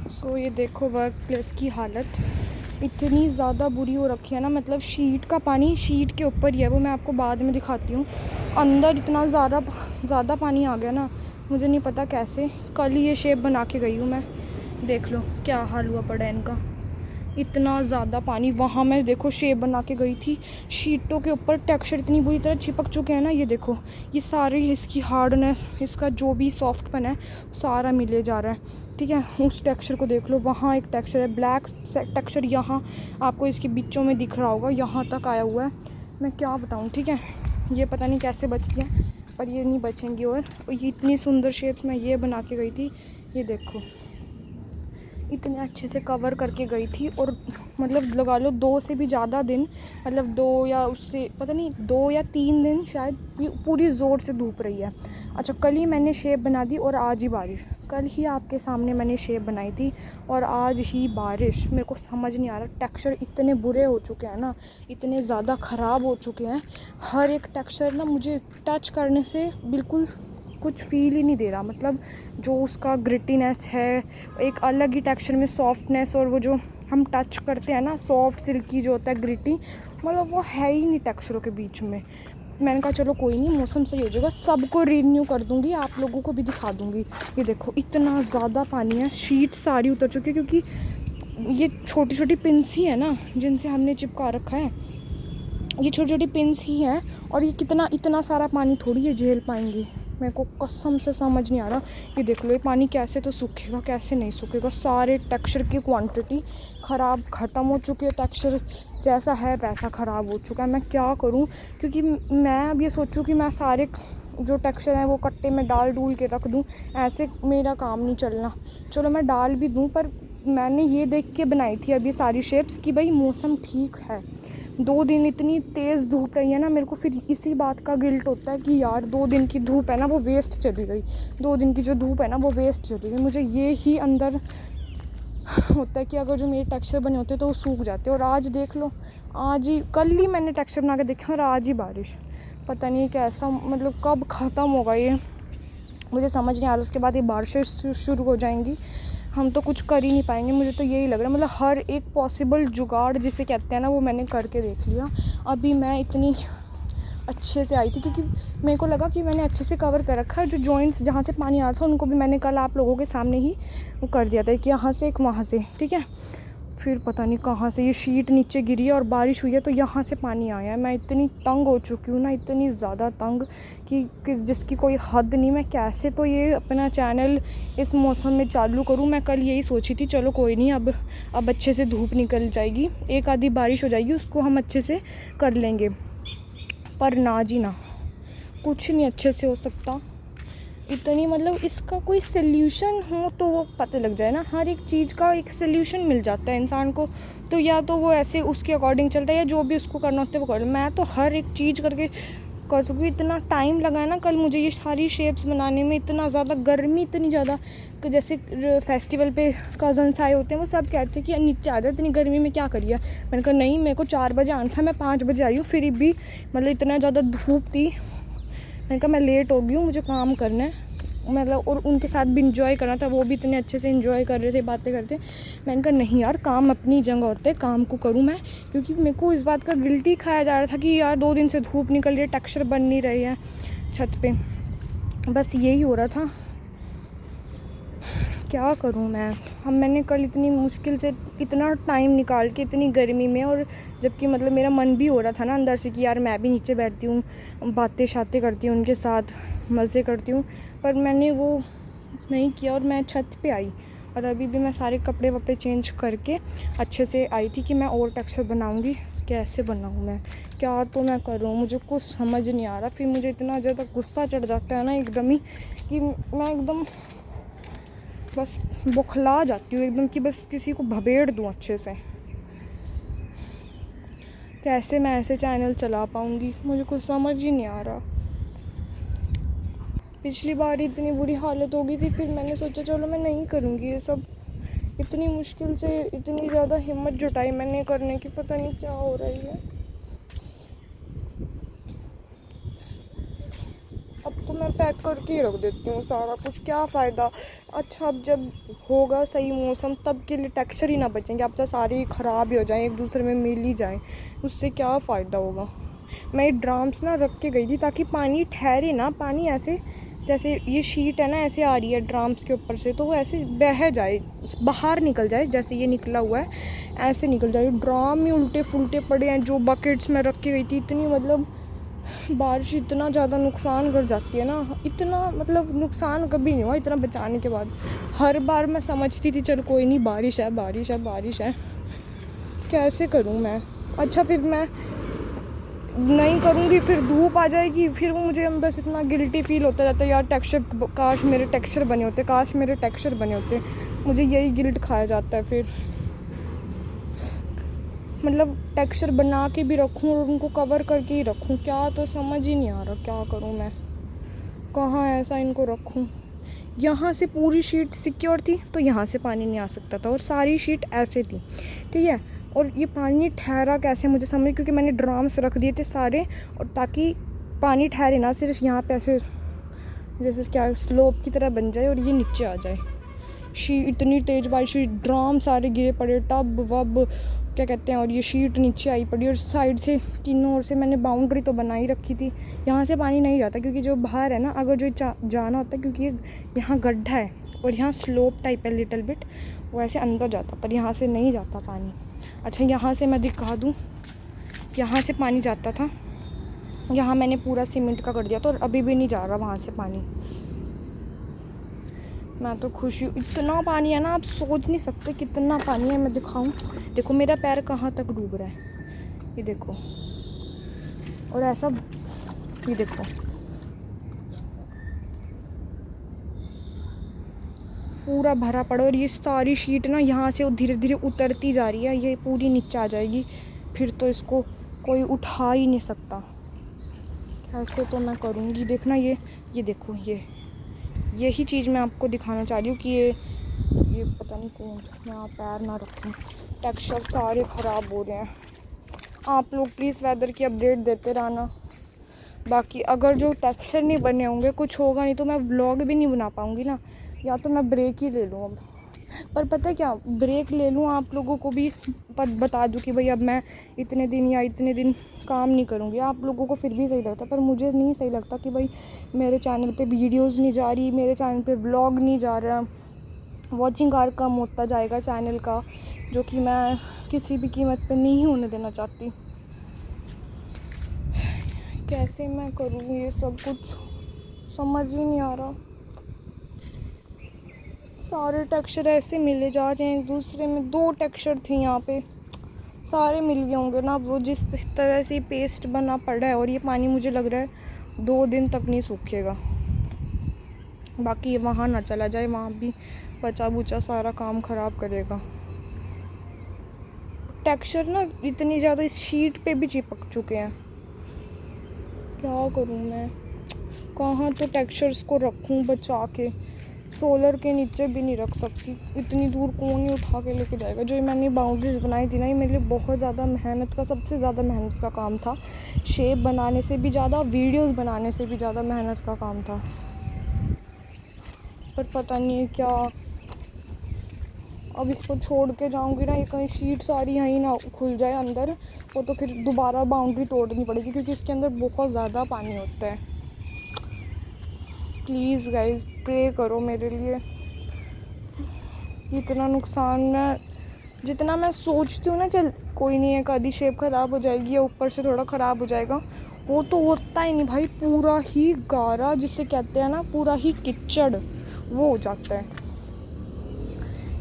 सो ये देखो work place की हालत इतनी ज़्यादा बुरी हो रखी है ना, मतलब शीट का पानी शीट के ऊपर ही है, वो मैं आपको बाद में दिखाती हूँ। अंदर इतना ज़्यादा पानी आ गया ना, मुझे नहीं पता कैसे। कल ही ये शेप बना के गई हूँ मैं, देख लो क्या हाल हुआ पड़ा है इनका। इतना ज़्यादा पानी, वहाँ मैं देखो शेप बना के गई थी, शीटों के ऊपर टेक्सचर इतनी बुरी तरह चिपक चुके हैं ना। ये देखो ये सारी इसकी हार्डनेस, इसका जो भी सॉफ्टपन है सारा मिले जा रहा है। ठीक है, उस टेक्सचर को देख लो, वहाँ एक टेक्सचर है ब्लैक टेक्सचर, यहाँ आपको इसके बीचों में दिख रहा होगा, यहाँ तक आया हुआ है। मैं क्या बताऊँ, ठीक है, ये पता नहीं कैसे बच गया, पर ये नहीं बचेंगी। और ये इतनी सुंदर शेप्स मैं ये बना के गई थी, ये देखो इतने अच्छे से कवर करके गई थी। और मतलब लगा लो 2 से भी ज़्यादा दिन, मतलब 2 या उससे पता नहीं 2 या 3 दिन शायद, ये पूरी ज़ोर से धूप रही है। अच्छा, कल ही मैंने शेप बना दी और आज ही बारिश। कल ही आपके सामने मैंने शेप बनाई थी और आज ही बारिश। मेरे को समझ नहीं आ रहा, टेक्सचर इतने बुरे हो चुके हैं ना, इतने ज़्यादा ख़राब हो चुके हैं। हर एक टेक्सचर ना मुझे टच करने से बिल्कुल कुछ फील ही नहीं दे रहा। मतलब जो उसका ग्रिटीनेस है, एक अलग ही टेक्सचर में सॉफ्टनेस, और वो जो हम टच करते हैं ना सॉफ्ट सिल्की जो होता है ग्रिटी, मतलब वो है ही नहीं टेक्सचरों के बीच में। मैंने कहा चलो कोई नहीं, मौसम सही हो जाएगा, सबको रिन्यू कर दूँगी, आप लोगों को भी दिखा दूँगी। ये देखो इतना ज़्यादा पानी है, शीट सारी उतर चुकी है, क्योंकि ये छोटी छोटी पिंस ही है ना जिनसे हमने चिपका रखा है, ये छोटी छोटी पिंस ही हैं। और ये इतना सारा पानी थोड़ी ये झेल पाएंगी, मेरे को कसम से समझ नहीं आ रहा। ये देख लो ये पानी कैसे तो सूखेगा, कैसे नहीं सूखेगा। सारे टेक्सचर की क्वांटिटी ख़राब ख़त्म हो चुकी है, टेक्सचर जैसा है वैसा ख़राब हो चुका है। मैं क्या करूं, क्योंकि मैं अब ये सोचूं कि मैं सारे जो टेक्सचर है वो कट्टे में डाल डूल के रख दूं, ऐसे मेरा काम नहीं चलना। चलो मैं डाल भी दूं, पर मैंने ये देख के बनाई थी अभी सारी शेप्स कि भाई मौसम ठीक है। 2 दिन इतनी तेज़ धूप रही है ना, मेरे को फिर इसी बात का गिल्ट होता है कि यार 2 दिन की धूप है ना वो वेस्ट चली गई, 2 दिन की जो धूप है ना वो वेस्ट चली गई। मुझे ये ही अंदर होता है कि अगर जो मेरे टेक्सचर बने होते तो वो सूख जाते। और आज देख लो, आज ही कल ही मैंने टेक्सचर बना के देखा और आज ही बारिश। पता नहीं कैसा, मतलब कब ख़त्म होगा ये, मुझे समझ नहीं आ रहा। उसके बाद ये बारिशें शुरू हो जाएंगी, हम तो कुछ कर ही नहीं पाएंगे। मुझे तो यही लग रहा है, मतलब हर एक पॉसिबल जुगाड़ जिसे कहते हैं ना वो मैंने करके देख लिया। अभी मैं इतनी अच्छे से आई थी क्योंकि मेरे को लगा कि मैंने अच्छे से कवर कर रखा है। जो जॉइंट्स जहाँ से पानी आ रहा था उनको भी मैंने कल आप लोगों के सामने ही कर दिया था, कि यहाँ से एक वहाँ से, ठीक है। फिर पता नहीं कहाँ से ये शीट नीचे गिरी है और बारिश हुई है तो यहाँ से पानी आया है। मैं इतनी तंग हो चुकी हूँ ना, इतनी ज़्यादा तंग कि जिसकी कोई हद नहीं। मैं कैसे तो ये अपना चैनल इस मौसम में चालू करूँ। मैं कल यही सोची थी, चलो कोई नहीं, अब अच्छे से धूप निकल जाएगी, एक आधी बारिश हो जाएगी, उसको हम अच्छे से कर लेंगे। पर ना जी ना, कुछ नहीं अच्छे से हो सकता। इतनी मतलब इसका कोई सल्यूशन हो तो वो पता लग जाए ना, हर एक चीज़ का एक सल्यूशन मिल जाता है इंसान को। तो या तो वो ऐसे उसके अकॉर्डिंग चलता है, या जो भी उसको करना होता है वो कर। मैं तो हर एक चीज़ करके कर सकूँ। इतना टाइम लगा है ना कल मुझे ये सारी शेप्स बनाने में, इतना ज़्यादा गर्मी, इतनी ज़्यादा कि जैसे फेस्टिवल पे कज़न्स आए होते हैं वो सब कहते हैं कि नीचे आ जाए, इतनी गर्मी में क्या करिए। मैंने कहा नहीं, मेरे को 4 बजे आना था, मैं 5 बजे आई हूँ, फिर भी मतलब इतना ज़्यादा धूप थी। मैंने कहा मैं लेट हो गई हूँ, मुझे काम करना है, मतलब और उनके साथ भी इंजॉय करना था, वो भी इतने अच्छे से इंजॉय कर रहे थे, बातें करते। मैंने कहा नहीं यार, काम अपनी जगह होते हैं, काम को करूँ मैं। क्योंकि मेरे को इस बात का गिल्टी खाया जा रहा था कि यार 2 दिन से धूप निकल रही है, टेक्सचर बन नहीं रही है छत पे, बस यही हो रहा था। क्या करूँ मैं। हम मैंने कल इतनी मुश्किल से इतना टाइम निकाल के इतनी गर्मी में, और जबकि मतलब मेरा मन भी हो रहा था ना अंदर से कि यार मैं भी नीचे बैठती हूँ, बातें शातें करती हूँ उनके साथ, मज़े करती हूँ, पर मैंने वो नहीं किया और मैं छत पे आई। और अभी भी मैं सारे कपड़े वपड़े चेंज करके अच्छे से आई थी कि मैं और टेक्सचर बनाऊँगी। कैसे बनाऊँ मैं, क्या तो मैं करूँ, मुझे कुछ समझ नहीं आ रहा। फिर मुझे इतना ज़्यादा गुस्सा चढ़ जाता है ना एकदम ही, कि मैं एकदम बस बौखला जाती हूँ एकदम, कि बस किसी को भभेड़ दूँ अच्छे से। कैसे मैं ऐसे चैनल चला पाऊँगी, मुझे कुछ समझ ही नहीं आ रहा। पिछली बार इतनी बुरी हालत हो गई थी, फिर मैंने सोचा चलो मैं नहीं करूँगी ये सब। इतनी मुश्किल से इतनी ज़्यादा हिम्मत जुटाई मैंने करने की, पता नहीं क्या हो रही है। अब तो मैं पैक करके ही रख देती हूँ सारा कुछ, क्या फ़ायदा। अच्छा अब जब होगा सही मौसम तब के लिए टेक्सचर ही ना बचेंगे, अब तो सारे ख़राब ही हो जाएँ, एक दूसरे में मिल ही जाएँ, उससे क्या फ़ायदा होगा। मैं ये ड्राम्स ना रख के गई थी ताकि पानी ठहरे ना, पानी ऐसे जैसे ये शीट है ना ऐसे आ रही है ड्राम्स के ऊपर से, तो वो ऐसे बह जाए, बाहर निकल जाए, जैसे ये निकला हुआ है ऐसे निकल जाए। ड्राम ही उल्टे फुलटे पड़े हैं जो बकेट्स में रख के गई थी। इतनी मतलब बारिश इतना ज़्यादा नुकसान कर जाती है ना, इतना मतलब नुकसान कभी नहीं हुआ इतना बचाने के बाद। हर बार मैं समझती थी चल कोई नहीं, बारिश है बारिश है बारिश है, कैसे करूँ मैं। अच्छा फिर मैं नहीं करूँगी, फिर धूप आ जाएगी, फिर वो मुझे अंदर से इतना गिल्टी फील होता रहता है, यार टेक्सचर, काश मेरे टेक्सचर बने होते, काश मेरे टेक्सचर बने होते। मुझे यही गिल्ट खाया जाता है फिर, मतलब टेक्सचर बना के भी रखूँ और उनको कवर करके ही रखूँ, क्या तो समझ ही नहीं आ रहा क्या करूँ मैं, कहाँ ऐसा इनको रखूँ। यहाँ से पूरी शीट सिक्योर थी तो यहाँ से पानी नहीं आ सकता था, और सारी शीट ऐसे थी, ठीक है। और ये पानी ठहरा कैसे मुझे समझ, क्योंकि मैंने ड्राम्स रख दिए थे सारे, और ताकि पानी ठहरे ना सिर्फ यहाँ पे ऐसे जैसे क्या स्लोप की तरह बन जाए और ये नीचे आ जाए। इतनी तेज़ बारिश हुई, ड्राम सारे गिरे पड़े, टब वब क्या कहते हैं, और ये शीट नीचे आई पड़ी। और साइड से तीनों ओर से मैंने बाउंड्री तो बनाई रखी थी, यहाँ से पानी नहीं जाता क्योंकि जो बाहर है ना, अगर जो जाना होता है क्योंकि यहाँ गड्ढा है और यहाँ स्लोप टाइप है लिटिल बिट, वो ऐसे अंदर जाता, पर यहाँ से नहीं जाता पानी। अच्छा यहाँ से मैं दिखा दूँ, यहाँ से पानी जाता था, यहाँ मैंने पूरा सीमेंट का कर दिया था और अभी भी नहीं जा रहा वहाँ से पानी। मैं तो खुश हूँ, इतना पानी है ना आप सोच नहीं सकते कितना पानी है। मैं दिखाऊं, देखो मेरा पैर कहाँ तक डूब रहा है, ये देखो, और ऐसा ये देखो, पूरा भरा पड़ा। और ये सारी शीट ना यहाँ से धीरे धीरे उतरती जा रही है, ये पूरी नीचे आ जाएगी, फिर तो इसको कोई उठा ही नहीं सकता। कैसे तो मैं करूँगी, देखना ये देखो, यही चीज़ मैं आपको दिखाना चाह रही हूँ कि ये पता नहीं कौन, मैं यहाँ पैर ना रखूँ, टेक्सचर सारे ख़राब हो रहे हैं। आप लोग प्लीज़ वेदर की अपडेट देते रहना। बाकी अगर जो टेक्सचर नहीं बने होंगे, कुछ होगा नहीं तो मैं व्लॉग भी नहीं बना पाऊँगी ना, या तो मैं ब्रेक ही ले लूँ अब। पर पता है क्या, ब्रेक ले लूँ आप लोगों को भी बता दूँ कि भाई अब मैं इतने दिन या इतने दिन काम नहीं करूँगी, आप लोगों को फिर भी सही लगता, पर मुझे नहीं सही लगता कि भाई मेरे चैनल पे वीडियोस नहीं जा रही, मेरे चैनल पे व्लॉग नहीं जा रहा, वॉचिंग आवर कम होता जाएगा चैनल का, जो कि मैं किसी भी कीमत पे नहीं होने देना चाहती। कैसे मैं करूँ ये सब कुछ, समझ ही नहीं आ रहा। सारे टेक्सचर ऐसे मिले जा रहे हैं एक दूसरे में, 2 टेक्सचर थे यहाँ पे, सारे मिल गए होंगे ना। वो जिस तरह से पेस्ट बना पड़ा है, और ये पानी मुझे लग रहा है 2 दिन तक नहीं सूखेगा। बाकी ये वहाँ ना चला जाए, वहाँ भी बचा बुचा सारा काम ख़राब करेगा। टेक्सचर ना इतनी ज़्यादा इस शीट पे भी चिपक चुके हैं, क्या करूँ मैं, कहाँ तो टेक्सचर्स को रखूँ बचा के। सोलर के नीचे भी नहीं रख सकती, इतनी दूर कौन ही उठा के लेके जाएगा। जो मैंने बाउंड्रीज बनाई थी ना, ये मेरे लिए बहुत ज़्यादा मेहनत का, सबसे ज़्यादा मेहनत का काम था। शेप बनाने से भी ज़्यादा, वीडियोस बनाने से भी ज़्यादा मेहनत का काम था। पर पता नहीं क्या, अब इसको छोड़ के जाऊंगी ना, ये कहीं शीट सारी यहीं ना खुल जाए अंदर, वो तो फिर दोबारा बाउंड्री तोड़नी पड़ेगी क्योंकि इसके अंदर बहुत ज़्यादा पानी होता है। प्लीज़ गाइज प्रे करो मेरे लिए। इतना नुकसान मैं, जितना मैं सोचती हूँ ना, चल कोई नहीं है, आधी शेप ख़राब हो जाएगी या ऊपर से थोड़ा ख़राब हो जाएगा, वो तो होता ही नहीं भाई। पूरा ही गारा जिसे कहते हैं ना, पूरा ही कीचड़ वो हो जाता है।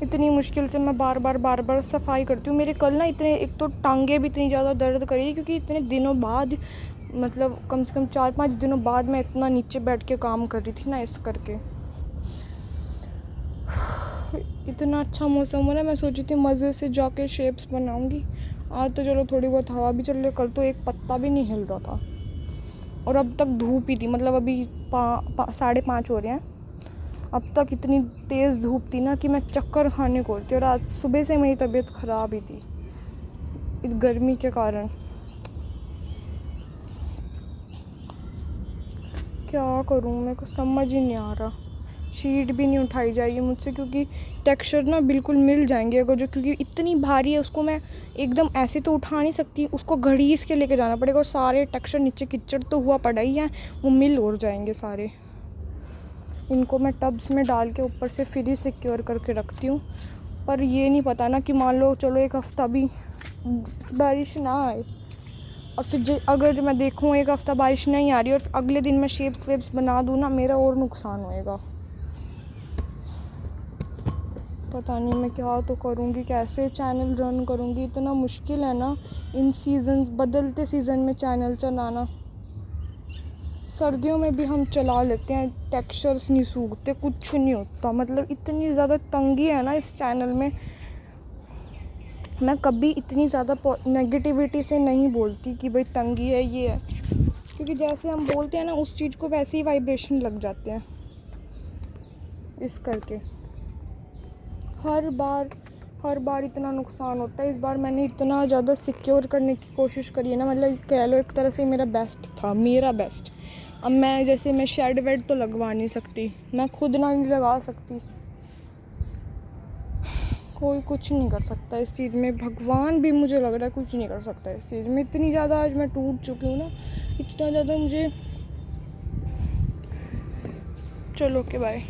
इतनी मुश्किल से मैं बार बार सफाई करती हूँ। मेरे कल ना इतने, एक तो टांगे भी इतनी ज़्यादा दर्द करी क्योंकि इतने दिनों बाद, मतलब कम से कम 4-5 दिनों बाद मैं इतना नीचे बैठ के काम कर रही थी ना, इस करके। इतना अच्छा मौसम हो ना, मैं सोची थी मज़े से जाके शेप्स बनाऊंगी। आज तो चलो थोड़ी बहुत हवा भी चल रही, कल तो एक पत्ता भी नहीं हिल रहा था, और अब तक धूप ही थी। मतलब अभी 5:30 हो रहे हैं, अब तक इतनी तेज़ धूप थी ना कि मैं चक्कर खाने को थी। और आज सुबह से मेरी तबीयत ख़राब ही थी इस गर्मी के कारण। क्या करूँ, मेरे को समझ ही नहीं आ रहा। शीट भी नहीं उठाई जाएगी मुझसे क्योंकि टेक्सचर ना बिल्कुल मिल जाएंगे अगर जो, क्योंकि इतनी भारी है उसको मैं एकदम ऐसे तो उठा नहीं सकती, उसको घड़ीस के लेके जाना पड़ेगा और सारे टेक्सचर नीचे कीचड़ तो हुआ पड़ा ही है, वो मिल और जाएंगे सारे। इनको मैं टब्स में डाल के ऊपर से फिर ही सिक्योर करके रखती हूँ, पर ये नहीं पता ना कि मान लो चलो एक हफ़्ता भी बारिश ना आए और फिर अगर मैं देखूँ एक हफ़्ता बारिश नहीं आ रही और अगले दिन मैं शेप्स वेप्स बना दूँ ना, मेरा और नुकसान होएगा। पता नहीं मैं क्या तो करूँगी, कैसे चैनल रन करूँगी, इतना मुश्किल है ना इन सीज़न, बदलते सीज़न में चैनल चलाना। सर्दियों में भी हम चला लेते हैं, टेक्सचर्स नहीं सूखते, कुछ नहीं होता, मतलब इतनी ज़्यादा तंगी है ना इस चैनल में। मैं कभी इतनी ज़्यादा नेगेटिविटी से नहीं बोलती कि भाई तंगी है ये है, क्योंकि जैसे हम बोलते हैं ना उस चीज़ को वैसे ही वाइब्रेशन लग जाते हैं। इस करके हर बार इतना नुकसान होता है। इस बार मैंने इतना ज़्यादा सिक्योर करने की कोशिश करी है ना, मतलब कह लो एक तरह से मेरा बेस्ट। अब मैं जैसे मैं शेड वेड तो लगवा नहीं सकती, मैं खुद ना नहीं लगा सकती, कोई कुछ नहीं कर सकता इस चीज़ में, भगवान भी मुझे लग रहा है कुछ नहीं कर सकता इस चीज़ में। इतनी ज़्यादा आज मैं टूट चुकी हूँ ना, इतना ज़्यादा मुझे। चलो ओके बाय।